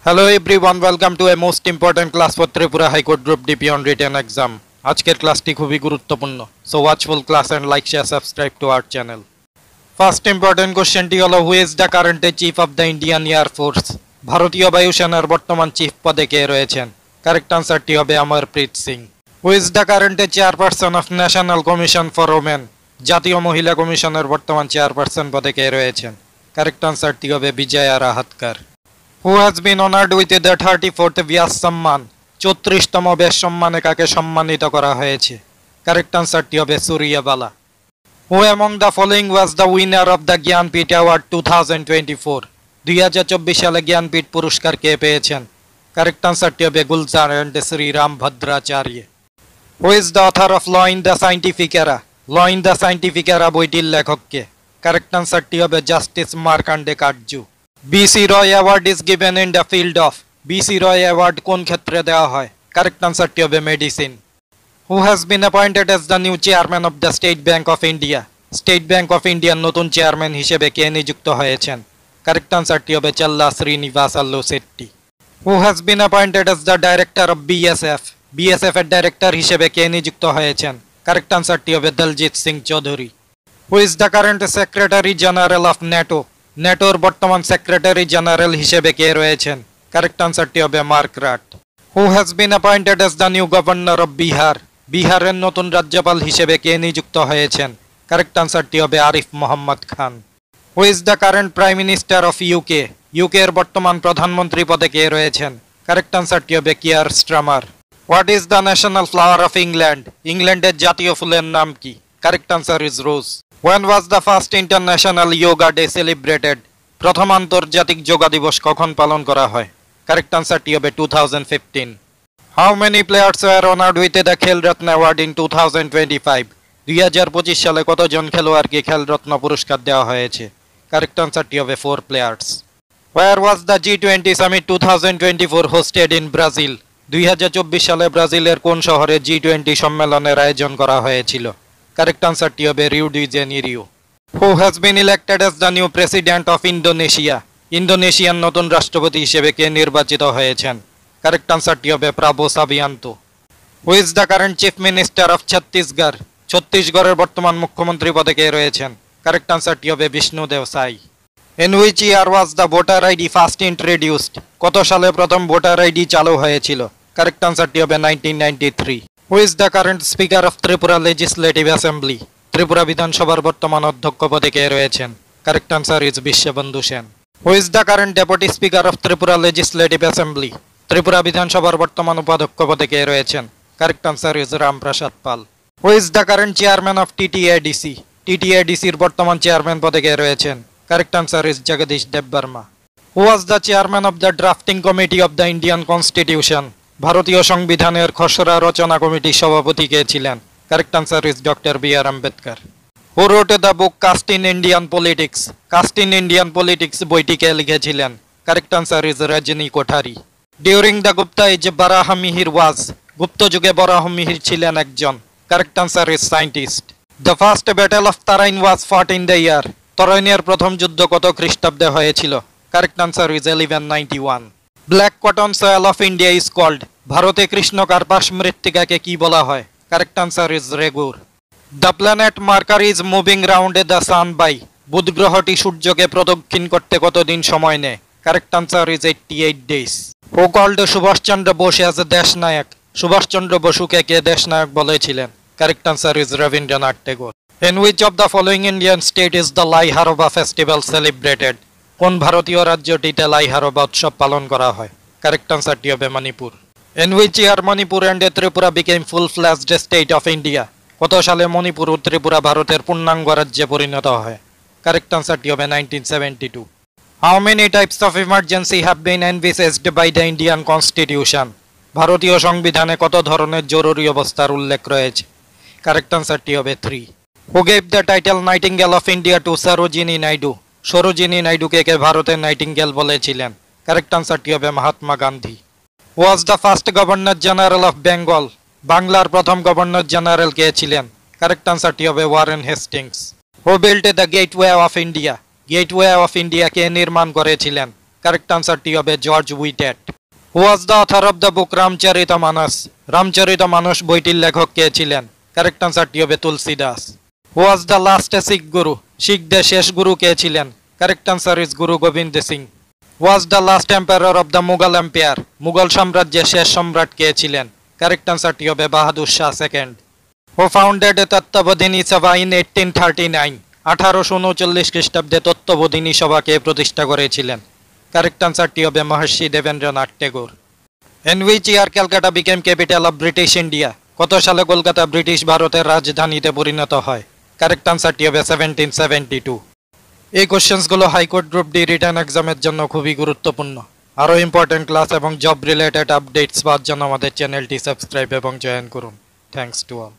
Hello everyone, welcome to a most important class for Tripura High Court Group DP on written exam. আজকের ক্লাসটি খুবই গুরুত্বপূর্ণ। So watch full class and like, share, subscribe to our channel. First important questionটি হলো who is the current chief of the Indian Air Force? ভারতীয় বায়ুসেনার বর্তমান chief পদে কে রয়েছেন? কারেক্ট আনসারটি হবে Amarpreet Singh. Who is the current chairperson of National Commission for Women? জাতীয় মহিলা কমিশনের বর্তমান চেয়ারপারসন পদে কে রয়েছেন? কারেক্ট আনসারটি হবে Bijoya রাহাতকার। Who has been honored with the 34th Vyas Samman? 34তম ব্যাস সম্মানে কাকে সম্মানিত করা হয়েছে? কারেক্ট আনসারটি হবে সূর্য বালা। Who among the following was the winner of the Jnanpith Award 2024? 2024 সালে জ্ঞানপীঠ পুরস্কার কে পেয়েছেন? কারেক্ট আনসারটি হবে Gulzar and Shriram Bhadracharya. Who is the author of Law in the Scientific Era? Law in the Scientific Era বইটির লেখক কে? কারেক্ট আনসারটি হবে justice Markandey Katju. BC Roy Award is given in the field of. BC Roy Award কোন ক্ষেত্রে দেওয়া হয়? কারেক্ট আনসারটি হবে medicine. Who has been appointed as the new chairman of the State Bank of India? State Bank of India নতুন chairman হিসেবে কে নিযুক্ত হয়েছেন? কারেক্ট আনসারটি হবে চাল্লা শ্রীনিবাসাল্লু Shetty. Who has been appointed as the director of BSF? BSF এর director হিসেবে কে নিযুক্ত হয়েছেন? কারেক্ট আনসারটি হবে Daljit Singh Chowdhury. Who is the current secretary general of NATO? নেটোর বর্তমান সেক্রেটারি জেনারেল হিসেবে কে রয়েছেন? কারেক্ট আনসারটি হবে Mark Rutte. Who has been appointed as the new governor of Bihar? বিহারের নতুন রাজ্যপাল হিসেবে কে নিযুক্ত হয়েছেন? কারেক্ট আনসারটি হবে Arif Mohammad Khan. Who is the current prime minister of UK? UK এর বর্তমান প্রধানমন্ত্রী পদে কে রয়েছেন? কারেক্ট আনসারটি হবে Keir Starmer. What is the national flower of England? ইংল্যান্ডের জাতীয় ফুলের নাম কি? Correct answer is rose. When was the first International Yoga Day celebrated? প্রথম আন্তর্জাতিক যোগা দিবস কখন পালন করা হয়? কারেক্ট আনসারটি হবে 2015। How many players were honored with the খেল রত্ন অ্যাওয়ার্ড in 2025? 2025 সালে কতজন খেলোয়াড়কে খেল রত্ন পুরস্কার দেওয়া হয়েছে? কারেক্ট আনসারটি হবে 4 players. Where was the G20 Summit 2024 hosted in Brazil? 2024 সালে ব্রাজিলের কোন শহরে G20 সম্মেলনের আয়োজন করা হয়েছিল? কারেক্ট আনসারটি হবে Rio de Janeiro. Who has been elected as the new president of Indonesia? ইন্দোনেশিয়ার নতুন রাষ্ট্রপতি হিসেবে কে নির্বাচিত হয়েছেন? কারেক্ট আনসারটি হবে Prabowo Subianto. Who is the current chief minister of Chhattisgarh? ছত্তিশগড়ের বর্তমান মুখ্যমন্ত্রী পদে কে রয়েছেন? কারেক্ট আনসারটি হবে বিষ্ণুদেব সাই। In which year was the voter ID first introduced? কত সালে প্রথম ভোটার আইডি চালু হয়েছিল? কারেক্ট আনসারটি হবে 1993। Who is the current speaker of Tripura Legislative Assembly? Tripura বিধানসভার বর্তমান অধ্যক্ষ পদে কে রয়েছেন? Correct answer is Biswabandhu Sen. Who is the current deputy speaker of Tripura Legislative Assembly? Tripura বিধানসভার বর্তমান উপাধ্যক্ষ পদে কে রয়েছেন? Correct answer is Ramprasad Pal. Who is the current chairman of TTADC? TTADC এর বর্তমান চেয়ারম্যান পদে কে রয়েছেন? Correct answer is Jagadish Debbarma. Who was the chairman of the drafting committee of the Indian Constitution? ভারতীয় সংবিধানের খসড়া রচনা কমিটির সভাপতি কে ছিলেন? Correct answer is doctor B R Ambedkar. Who wrote the book caste in Indian politics? Caste in Indian politics বইটি কে লিখেছিলেন? Correct answer is Rajni Kothari. During the Gupta age Varahamihira was? Gupta যুগে বরাহমিহির ছিলেন একজন। Correct answer is scientist. The first battle of Tarain was fought in the year? তরাইনের প্রথম যুদ্ধ কত খ্রিস্টাব্দে হয়েছিল? Correct answer is 1191। Black cotton soil of India is called? ভারতে কৃষ্ণ কার্পাস মৃত্তিকাকে কি বলা হয়? Correct answer is regur. The planet Mercury is moving round the sun by? Budh গ্রহটি সূর্যকে প্রদক্ষিণ করতে কতদিন সময় নেয়? Correct answer is 88 days. Who called Subhash Chandra Bose as a Desh Nayak? Subhash Chandra বসুকে কে দেশ নায়ক বলেছিলেন? Correct answer is Rabindranath Tagore. In which of the following Indian state is the Lai Haraoba festival celebrated? কোন ভারতীয় রাজ্যটিতে লাই হারবা উৎসব পালন করা হয়? কারেক্ট আনসারটি হবে Manipur. In which year Manipur and Tripura became full-fledged state of India? কত সালে মণিপুর ও ত্রিপুরা ভারতের পূর্ণাঙ্গ রাজ্যে পরিণত হয়? কারেক্ট আনসারটি হবে 1972। How many types of emergency have been envisaged by the Indian Constitution? ভারতীয় সংবিধানে কত ধরনের জরুরি অবস্থার উল্লেখ রয়েছে? কারেক্ট আনসারটি হবে 3। Who gave the title Nightingale of India to Sarojini Naidu? Sarojini নাইডুকে কে ভারতের নাইটিঙ্গেল বলেছিলেন? কারেক্ট আনসারটি হবে Mahatma Gandhi. Was the first governor general of Bengal? বাংলার প্রথম গভর্নর জেনারেল কে ছিলেন? কারেক্ট আনসারটি হবে Warren Hastings. Who built the gateway of India? Gateway of India কে নির্মাণ করেছিলেন? কারেক্ট আনসারটি হবে George Wittet. Who was the author of the book Ramcharitmanas? Ramcharitmanas বইটির লেখক কে ছিলেন? কারেক্ট আনসারটি হবে Tulsidas. Who was the last Sikh guru? শিখদের শেষ গুরু কে ছিলেন? Correct answer is Guru Gobind Singh. Was the last empire of the Mughal empire? Mughal সাম্রাজ্যের শেষ সম্রাট কে ছিলেন? কারেক্ট আনসারটি হবে Bahadur Shah second. Who founded a Tattwabodhini Sabha in 1839? 1839 খ্রিস্টাব্দে তত্ত্ববোধিনী সভাকে প্রতিষ্ঠা করেছিলেন? কারেক্ট আনসারটি হবে Maharshi Debendranath Tagore. In which year Calcutta became capital of British India? কত সালে কলকাতা ব্রিটিশ ভারতের রাজধানীতে পরিণত হয়? কারেক্ট আনসারটি হবে 1772। এই কোশ্চেন্সগুলো হাইকোর্ট গ্রুপ ডি রিটেন এক্সামের জন্য খুবই গুরুত্বপূর্ণ। আরও ইম্পর্টেন্ট ক্লাস এবং জব রিলেটেড আপডেটস পাওয়ার জন্য আমাদের চ্যানেলটি সাবস্ক্রাইব এবং জয়েন করুন। Thanks to all.